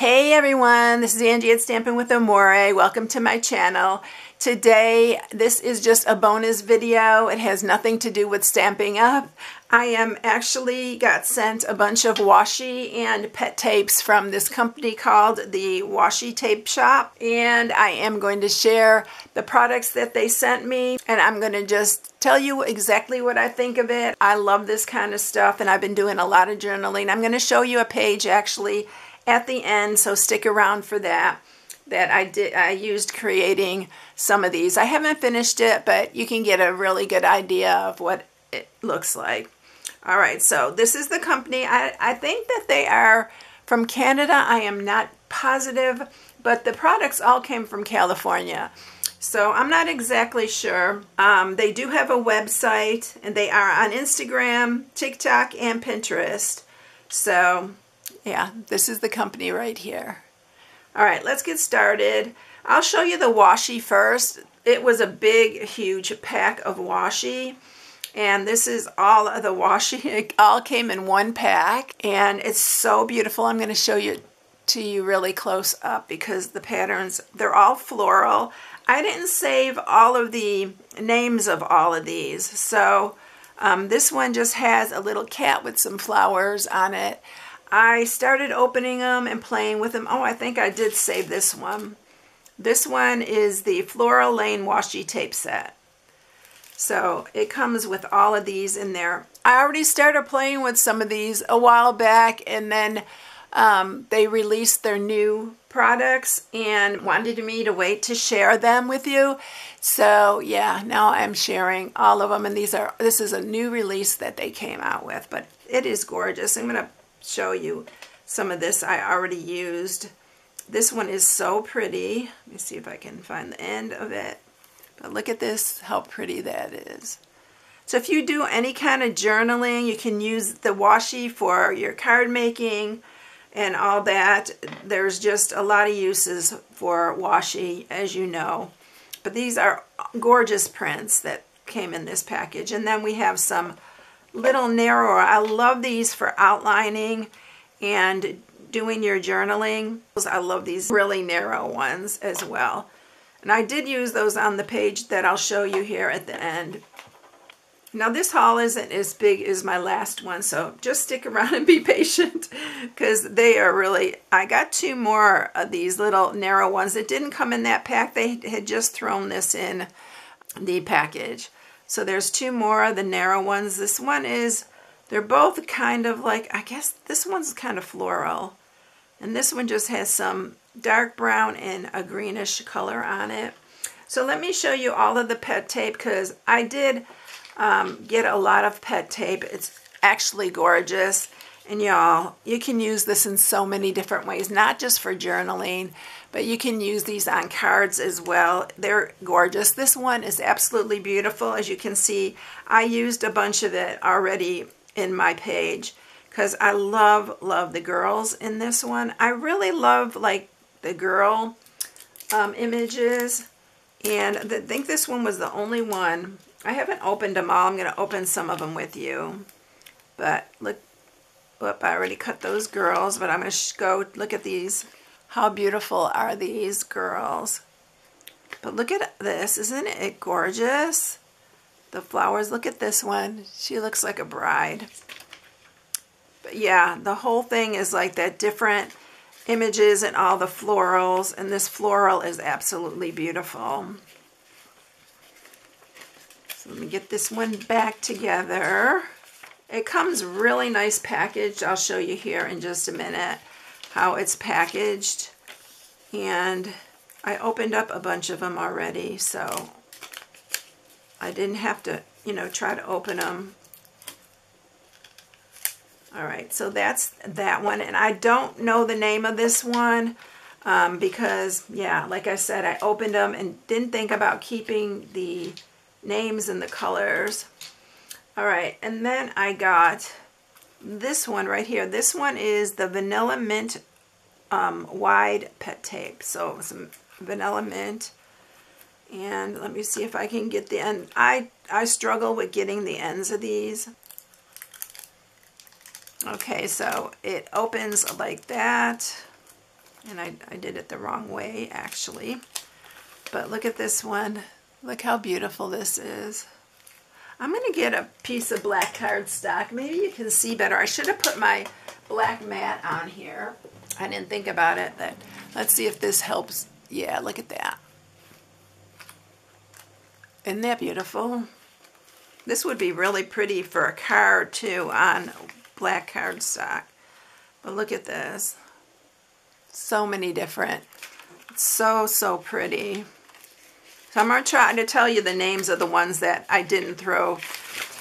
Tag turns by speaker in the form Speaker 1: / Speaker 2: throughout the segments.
Speaker 1: Hey everyone, this is Angie at Stampin' with Amore. Welcome to my channel. Today, this is just a bonus video. It has nothing to do with Stampin' Up. I am actually got sent a bunch of washi and pet tapes from this company called the Washi Tape Shop. And I am going to share the products that they sent me. And I'm going to just tell you exactly what I think of it. I love this kind of stuff and I've been doing a lot of journaling. I'm going to show you a page actually at the end, so stick around for that I used creating some of these. I haven't finished it, but you can get a really good idea of what it looks like. All right, so this is the company. I think that they are from Canada. I am not positive, but the products all came from California. So I'm not exactly sure. They do have a website, and they are on Instagram, TikTok, and Pinterest. So yeah, this is the company right here. All right, let's get started. I'll show you the washi first. It was a big, huge pack of washi. And this is all of the washi. It all came in one pack. And it's so beautiful. I'm going to show you to you really close up because the patterns, they're all floral. I didn't save all of the names of all of these. So this one just has a little cat with some flowers on it. I started opening them and playing with them. Oh, I think I did save this one. This one is the Floral Lane Washi Tape Set. So it comes with all of these in there. I already started playing with some of these a while back, and then they released their new products and wanted me to wait to share them with you. So yeah, now I'm sharing all of them, and this is a new release that they came out with, but it is gorgeous. I'm going to show you some of this I already used. This one is so pretty. Let me see if I can find the end of it. But look at this, how pretty that is. So if you do any kind of journaling, you can use the washi for your card making and all that. There's just a lot of uses for washi, as you know. But these are gorgeous prints that came in this package. And then we have some little narrower. I love these for outlining and doing your journaling. I love these really narrow ones as well. And I did use those on the page that I'll show you here at the end. Now this haul isn't as big as my last one, so just stick around and be patient because they are really, I got two more of these little narrow ones that didn't come in that pack. They had just thrown this in the package. So there's two more of the narrow ones. This one is, they're both kind of like, I guess this one's kind of floral. And this one just has some dark brown and a greenish color on it. So let me show you all of the pet tape because I did get a lot of pet tape. It's actually gorgeous. And y'all, you can use this in so many different ways, not just for journaling, but you can use these on cards as well. They're gorgeous. This one is absolutely beautiful. As you can see, I used a bunch of it already in my page because I love the girls in this one. I really love like the girl images, and I think this one was the only one. I haven't opened them all. I'm going to open some of them with you. But look. Whoop, I already cut those girls, but I'm going to go look at these. How beautiful are these girls? But look at this. Isn't it gorgeous? The flowers. Look at this one. She looks like a bride. But yeah, the whole thing is like that different images and all the florals. And this floral is absolutely beautiful. So let me get this one back together. It comes really nice packaged. I'll show you here in just a minute how it's packaged. And I opened up a bunch of them already, so I didn't have to, you know, try to open them. All right, so that's that one. And I don't know the name of this one because, yeah, like I said, I opened them and didn't think about keeping the names and the colors. All right, and then I got this one right here. This one is the Vanilla Mint wide pet tape. So some vanilla mint. And let me see if I can get the end. I struggle with getting the ends of these. Okay, so it opens like that. And I did it the wrong way, actually. But look at this one. Look how beautiful this is. I'm going to get a piece of black cardstock. Maybe you can see better. I should have put my black mat on here. I didn't think about it. Let's see if this helps. Yeah, look at that. Isn't that beautiful? This would be really pretty for a card too on black cardstock. But look at this. So many different. It's so pretty. So I'm going to try to tell you the names of the ones that I didn't throw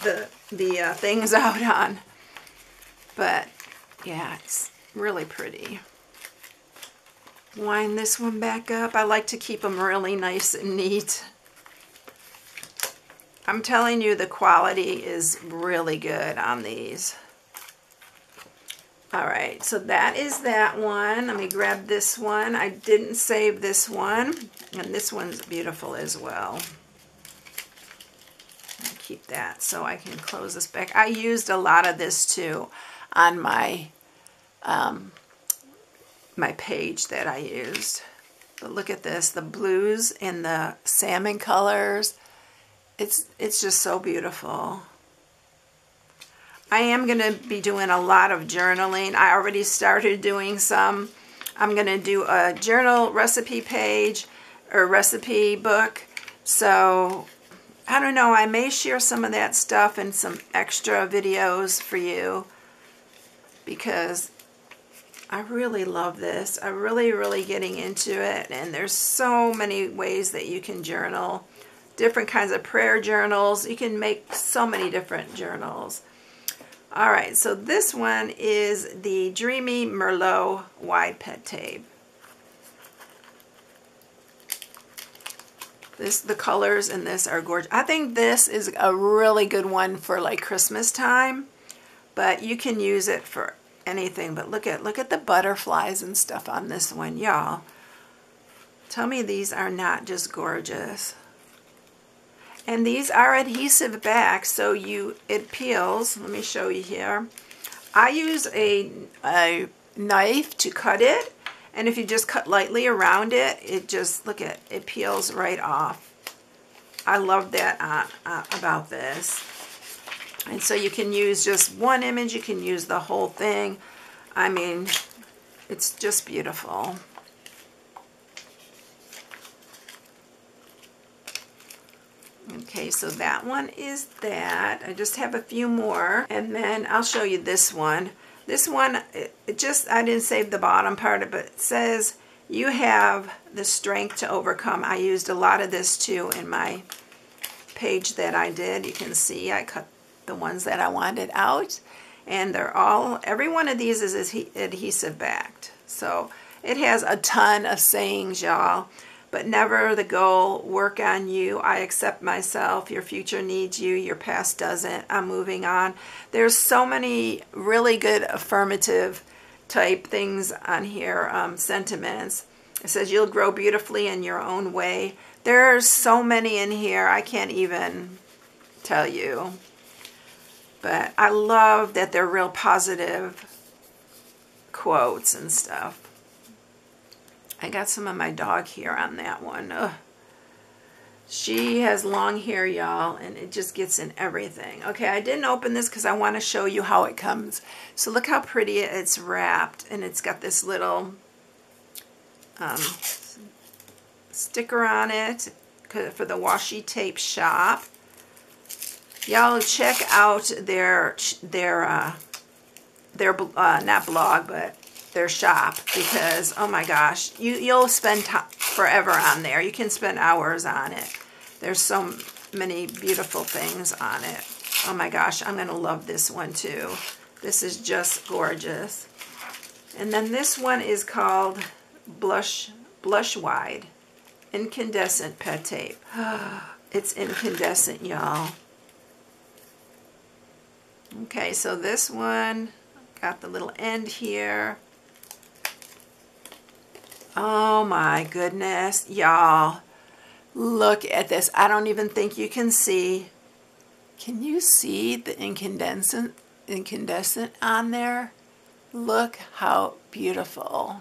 Speaker 1: the things out on. But yeah, it's really pretty. Wind this one back up. I like to keep them really nice and neat. I'm telling you, the quality is really good on these. All right, so that is that one. Let me grab this one. I didn't save this one, and this one's beautiful as well. I'll keep that so I can close this back. I used a lot of this too on my my page that I used. But look at this, the blues and the salmon colors. It's just so beautiful. I am going to be doing a lot of journaling. I already started doing some. I'm going to do a journal recipe page or recipe book. So, I don't know. I may share some of that stuff and some extra videos for you because I really love this. I'm really getting into it. And there's so many ways that you can journal. Different kinds of prayer journals. You can make so many different journals. Alright, so this one is the Dreamy Merlot Wide Pet Tape. The colors in this are gorgeous. I think this is a really good one for like Christmas time, but you can use it for anything. But look at the butterflies and stuff on this one, y'all. Tell me these are not just gorgeous. And these are adhesive back, so it peels. Let me show you here. I use a knife to cut it, and if you just cut lightly around it, it peels right off. I love that about this. And so you can use just one image, you can use the whole thing. I mean, it's just beautiful. Okay, so that one is that. I just have a few more, and then I'll show you this one. This one, I didn't save the bottom part of it. It says, you have the strength to overcome. I used a lot of this too in my page that I did. You can see I cut the ones that I wanted out, and every one of these is adhesive backed. So it has a ton of sayings, y'all. But never the goal, work on you, I accept myself, your future needs you, your past doesn't, I'm moving on. There's so many really good affirmative type things on here, sentiments. It says you'll grow beautifully in your own way. There's so many in here, I can't even tell you. But I love that they're real positive quotes and stuff. I got some of my dog hair on that one. Ugh. She has long hair, y'all, and it just gets in everything. Okay, I didn't open this because I want to show you how it comes. So look how pretty it's wrapped, and it's got this little sticker on it for the washi tape shop. Y'all check out their not blog, but their shop, because oh my gosh, you'll spend forever on there. You can spend hours on it. There's so many beautiful things on it. Oh my gosh, I'm gonna love this one too. This is just gorgeous. And then this one is called Blush Wide Incandescent Pet Tape. It's incandescent, y'all. Okay, so this one got the little end here. Oh my goodness, y'all, look at this. I don't even think you can see. Can you see the incandescent on there? Look how beautiful.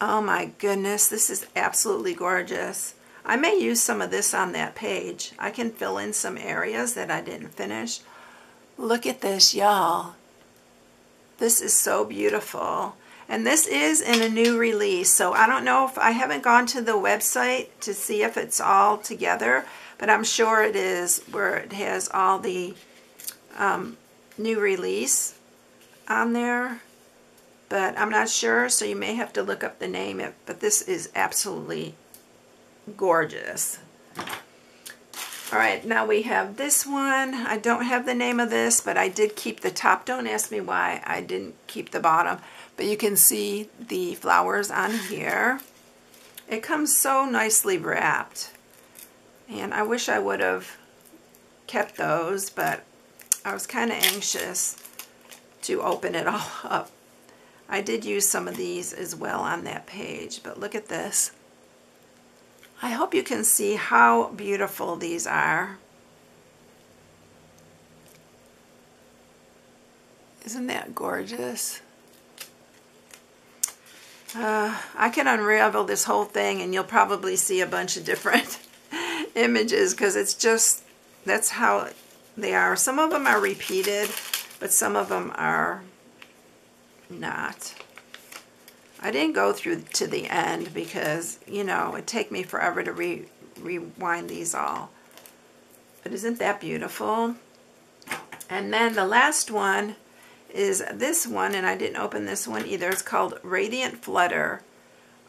Speaker 1: Oh my goodness, this is absolutely gorgeous. I may use some of this on that page. I can fill in some areas that I didn't finish. Look at this, y'all. This is so beautiful. And this is in a new release, so I don't know if I haven't gone to the website to see if it's all together, but I'm sure it is, where it has all the new release on there. But I'm not sure, so you may have to look up the name. But this is absolutely gorgeous. All right, now we have this one. I don't have the name of this, but I did keep the top. Don't ask me why I didn't keep the bottom. But you can see the flowers on here. It comes so nicely wrapped. And I wish I would have kept those, but I was kind of anxious to open it all up. I did use some of these as well on that page, but look at this. I hope you can see how beautiful these are. Isn't that gorgeous? I can unravel this whole thing and you'll probably see a bunch of different images, because it's just, that's how they are. Some of them are repeated, but some of them are not. I didn't go through to the end because, you know, it'd take me forever to rewind these all. But isn't that beautiful? And then the last one is this one, and I didn't open this one either. It's called Radiant Flutter.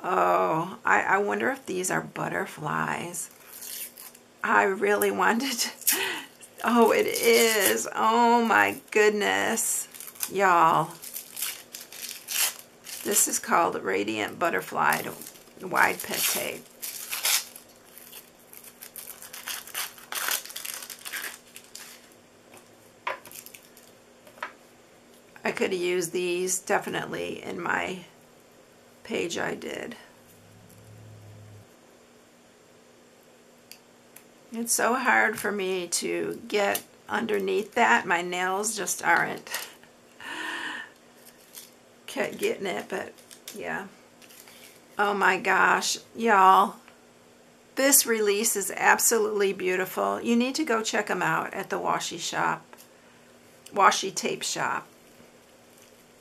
Speaker 1: Oh, I wonder if these are butterflies. I really wanted to. Oh, it is. Oh my goodness. Y'all. This is called Radiant Butterfly Wide Pet Tape. I could have used these definitely in my page I did. It's so hard for me to get underneath that. My nails just aren't getting it, but yeah. Oh my gosh, y'all. This release is absolutely beautiful. You need to go check them out at the Washi shop. Washi tape shop.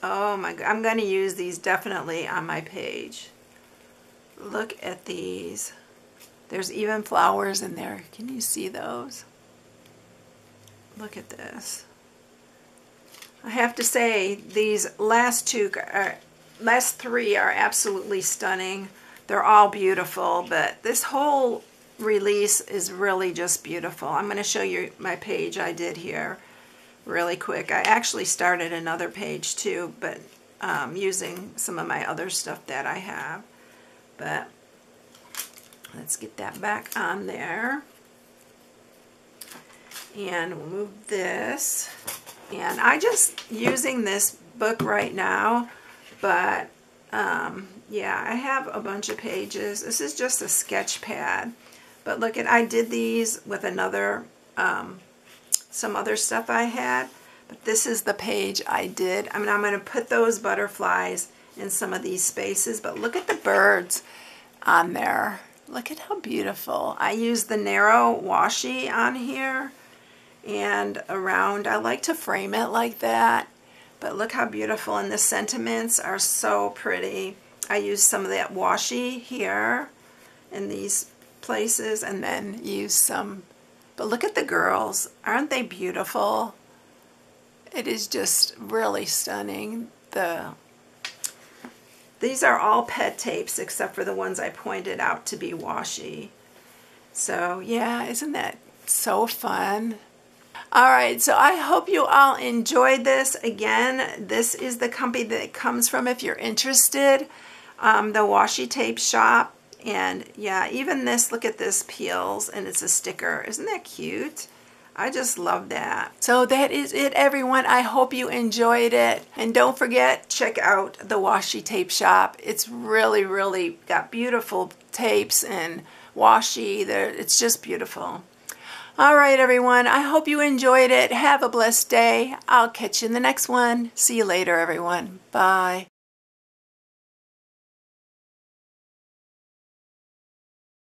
Speaker 1: Oh my God, I'm going to use these definitely on my page. Look at these. There's even flowers in there. Can you see those? Look at this. I have to say, these last three are absolutely stunning. They're all beautiful, but this whole release is really just beautiful. I'm going to show you my page I did here really quick. I actually started another page too, but using some of my other stuff that I have. But let's get that back on there. And we'll move this. And I just using this book right now, but yeah, I have a bunch of pages. This is just a sketch pad, but look at, I did these with another some other stuff I had, but this is the page I did. I mean, I'm going to put those butterflies in some of these spaces, but look at the birds on there. Look at how beautiful. I used the narrow washi on here and around. I like to frame it like that, but look how beautiful, and the sentiments are so pretty. I used some of that washi here in these places, and then use some, but look at the girls. Aren't they beautiful? It is just really stunning. These are all pet tapes except for the ones I pointed out to be washi. So yeah, isn't that so fun? Alright, so I hope you all enjoyed this. Again, this is the company that it comes from if you're interested. The Washi Tape Shop. And yeah, even this, look at this, peels, and it's a sticker. Isn't that cute? I just love that. So that is it, everyone. I hope you enjoyed it. And don't forget, check out the Washi Tape Shop. It's really, really got beautiful tapes and washi. It's just beautiful. All right, everyone. I hope you enjoyed it. Have a blessed day. I'll catch you in the next one. See you later, everyone. Bye.